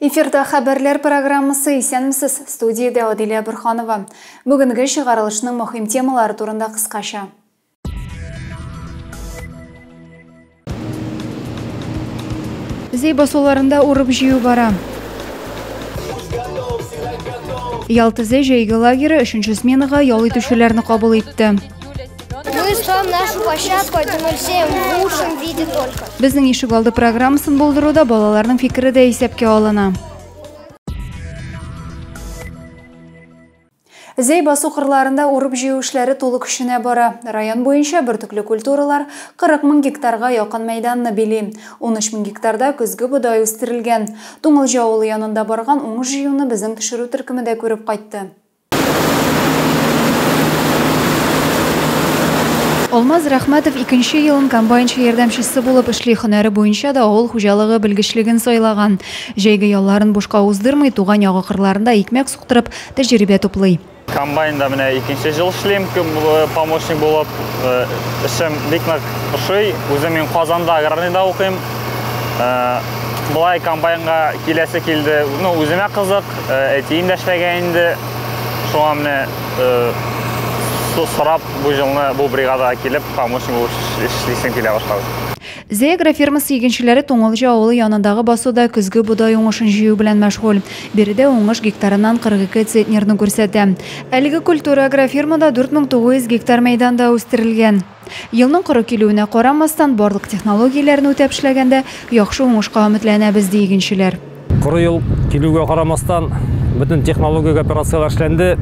Эфирда хабарлар программасы исәнмесез, студияда Адилия Бурханова. Бүгінгі шығарылышының мөһим темалары турында қысқаша. Зей басуларында урып жию бара. Ялты Зей жайгы лагері 3-ші сменаға ял итүшеләрне кабул итте. Мы строим нашу площадку 1.07 в лучшем виде только. Безнең ишек алды программасын булдыруда балаларның фикере дә исәпкә алына. Зей басу кырларында урып җыю эшләре тулы көченә бара. Район буенча бертөкле культуралар 40 000 гектарга якын мәйданны били. 13 000 гектарда көзге бодай үстерелгән. Туңылҗы авылы янында барган уңыш җыюны безнең төшерү төркемендә күреп кайтты. Алмаз Рахматов 2-нче елын комбайнчы ярдәмчесе булып эшли, һөнәре буенча да авыл хуҗалыгы белгечлеген сайлаган. Җәйге ялларын бушка уздырмый, туган ягы кырларында икмәк суктырып, тәҗрибә туплый. Комбайнда менә 2-нче ел эшлим, помощник булып, эшем бик нык ошый. Үзем мин Казанда аграрныйда укыйм. Булай комбайнга киләсе килде. Үземә кызык, әтием дә эшләгән инде. Шуңа менә сорап бу елны бу бригадага килеп, помощник булып эшлисем килә башлады. Зей агрофермасы игенчеләре Туңылҗы авылы янындагы басуда көзге бодай уңышын җыю белән мәшгуль. Биредә уңыш гектарыннан 42 центнерны күрсәтә. Әлеге культура агрофермада 4900 гектар мәйданда үстерелгән. Елның коры килүенә карамастан барлык технологияләрне үтәп эшләгәндә яхшы уңышка өметләнәбез ди игенчеләр. Коры ел килүгә карамастан бөтен технологик операциялар эшләнде.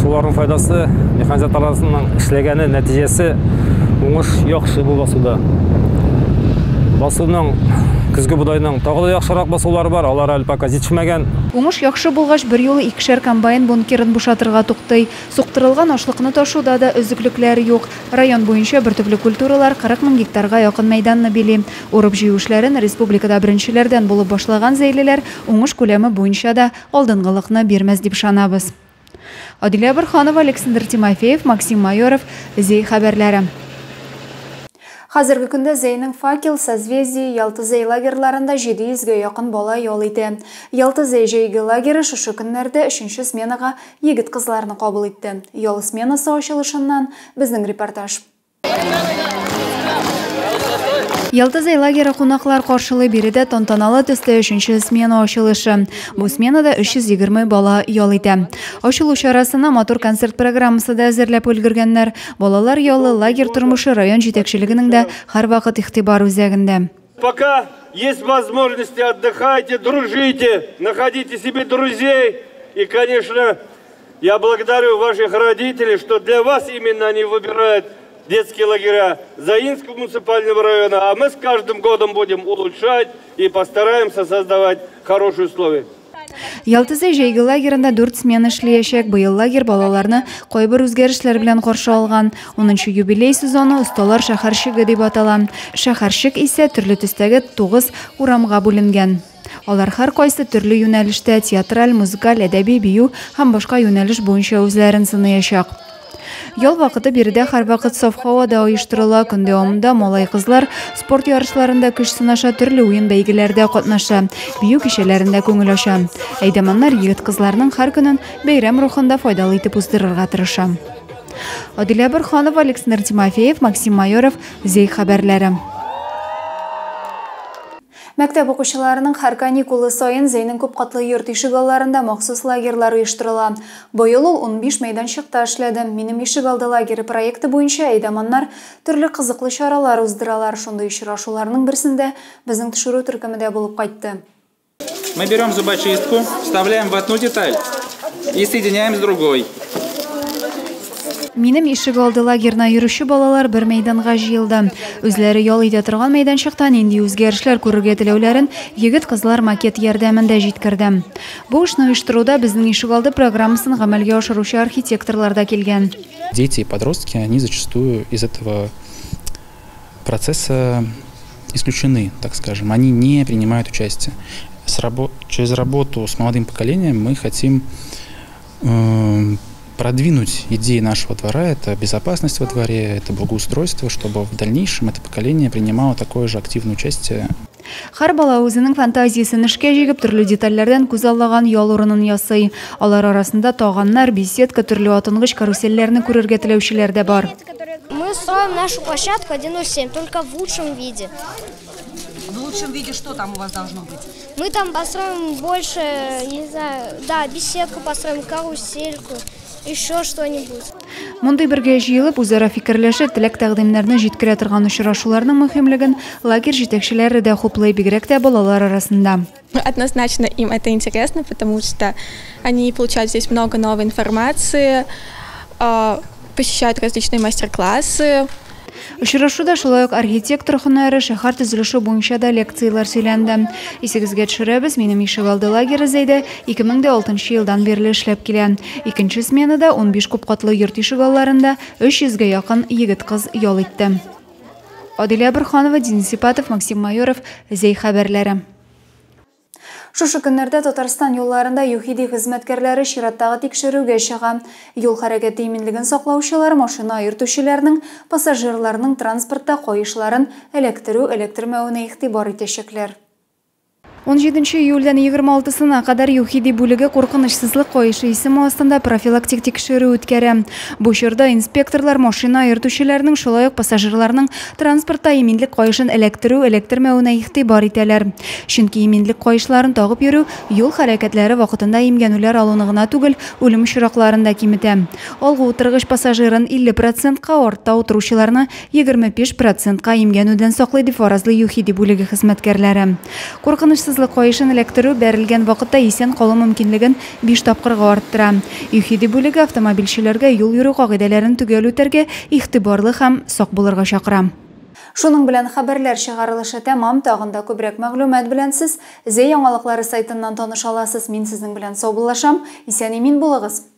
Шуларның файдасы, механизаторларның эшләгәне нәтиҗәсе уңыш яхшы бу басуда. Басуның көзге бодайның тагы да яхшырак басулары бар, алар әле пока җитешмәгән. Уңыш яхшы булгач, бер юлы 2 комбайн бункерын бушатырга туктый. Суктырылган ашлыкны ташуда да өзеклекләр юк. Район буенча бертөкле культуралар 40 000 гектарга якын мәйданны били. Урып җыю эшләрен республикада беренчеләрдән булып башлаган зәйлеләр уңыш күләме буенча да алдынгылыкны бирмәс дип ышанабыз. Адилия Бурханова, Александр Тимофеев, Максим Майоров, Зей хәбәрләре. Хәзерге көндә Зейнең Факел, Созвездие, Ялты Зей лагерларында 700-гә якын бала ял итә. Ялты Зей җәйге лагере шушы көннәрдә 3-нче сменага егет-кызларны кабул итте. Ял сменасы ачылышыннан безнең репортаж. Ялты Зей лагері кунаклар каршылый, биредә тантаналы төстә 3-нче смена ачылышы. Бу сменада 320 бала ял итә. Ачылу чарасына матур концерт программасы да әзерләп өлгергәннәр. Балалар ялы лагерь тормышы район җитәкчелегенең дә һәрвакыт игътибар үзәгендә. Пока есть возможности, отдыхайте, дружите, находите себе друзей. И, конечно, я благодарю ваших родителей, что для вас именно они выбирают детские лагеря Заинского муниципального района, а мы с каждым годом будем улучшать и постараемся создавать хорошие условия. Ялты Зей җәйге лагерында 4 смена эшләячәк. Быел лагерь балаларны кайбер үзгәрешләр белән каршы алган. 10-нчы юбилей сезоны осталар шәһәрчеге дип атала. Шәһәрчек исә төрле төстәге 9 урамга бүленгән. Алар һәр кайсы төрле юнәлештә театраль, музыкаль, әдәби, бию һәм башка юнәлеш буенча үзләрен сынаячак. Ял вакыты биредә һәрвакыт саф һавада оештырыла. Көн дәвамында малай-кызлар спорт ярышларында көч сынаша, төрле уен бәйгеләрдә катнаша, бию кичәләрендә күңел ача. Әйдәманнар егет-кызларның һәр көнен бәйрәм рухында файдалы итеп уздырырга тырыша. Адилия Бурханова, Александр Тимофеев, Максим Майоров, Зей хәбәрләре. Мәктәп укучыларының һәр каникулы сайын Зейнең күп катлы йорт ишек алларында махсус лагерьлар оештырыла. Быел ул 15 мәйданчыкта эшләде. Минем ишек алды лагере проекты буенча әйдәманнар төрле кызыклы чаралар уздыралар. Шундый очрашуларның берсендә безнең төшерү төркемендә булып кайтты. Мы берем зубочистку, вставляем в одну деталь и соединяем с другой. Минем ишек алды лагерына йөрүче балалар бер мәйданга җыелды. Үзләре ял итә торган мәйданчыктан инде үзгәрешләр күрергә теләүләрен егет-кызлар макет ярдәмендә җиткерде. Бу эшне оештыруда безнең ишек алды программасын гамәлгә ашыручы архитекторлар да килгән. Дети и подростки, они зачастую из этого процесса исключены, так скажем. Они не принимают участие. Через работу с молодым поколением мы хотим продвинуть идеи нашего двора. Это безопасность во дворе, это благоустройство, чтобы в дальнейшем это поколение принимало такое же активное участие. Һәр бала үзенең фантазиясын эшкә җигеп, төрле детальләрдән күз аллаган ял урынын ясый. Алар арасында тагыннар, беседка, төрле атынгыч каруселләрне күрергә теләүчеләр дә бар. Мы строим нашу площадку 107, только в лучшем виде. В лучшем виде что там у вас должно быть? Мы там построим больше, не знаю, да, беседку построим, карусельку, еще что-нибудь. Мондай бергә җыелып, үзара фикерләшеп, теләк тәкъдимнәрне җиткерә торган очрашуларның мөһимлеген лагерь җитәкчеләре дә хуплый, бигрәк тә балалар арасында. Однозначно им это интересно, потому что они получают здесь много новой информации, посещают различные мастер-классы. Очрашуда шулай ук архитектор һөнәре, шәһәр төзелеше буенча да лекциялар сөйләнде. Исегезгә төшерәбез, минем ишегалды лагере Зәйдә 2006 елдан бирле эшләп килә. Икенче сменада 15 күп катлы йорт ишегалларында 300-гә якын егет-кыз ял итте. Адилә Бирханова, Денис Сипатов, Максим Майоров, Зәй хәбәрләре. Шушы көннәрдә Татарстан юлларында ЮХИДИ хезмәткәрләре чираттагы тикшерүгә чыга. Юл хәрәкәте иминлеген саклаучылар машина йөртүчеләрнең, пассажирларның транспортта кайышларын электермәвенә игътибар итәчәкләр. 17 июльдән 26-сына кадәр ЮХИДИ бүлеге куркынычсызлык кайышы исеме астында профилактик тикшерү үткәрә. Бу чорда инспекторлар машина йөртүчеләрнең, шулай ук пассажирларның транспортта иминлек кайышын электермәвенә игътибар итәләр. Чөнки иминлек кайышларын тагып йөрү юл хәрәкәтләре вакытында имгәнүләр алуны гына түгел, үлем очракларын да киметә. Алгы утыргыч пассажирын 50%-ка, артта утыручыларны 25%-ка имгәнүдән саклый дип фаразлый ЮХИДИ бүлеге хезмәткәрләре. Куркынычсызлык кайышын электерү бәрелгән вакытта исән калу мөмкинлеген 5 тапкырга арттыра. ЮХИДИ бүлеге автомобильчеләргә юл йөрү кагыйдәләрен төгәл үтәргә, игътибарлы һәм сак булырга чакыра. Шуның белән хәбәрләр чыгарылышы тәмам, тагында күбрәк мәгълүмат белән сез Зәй яңалыклары сайтыннан таныша аласыз. Мин сезнең белән саубуллашам. Исән-имин булыгыз.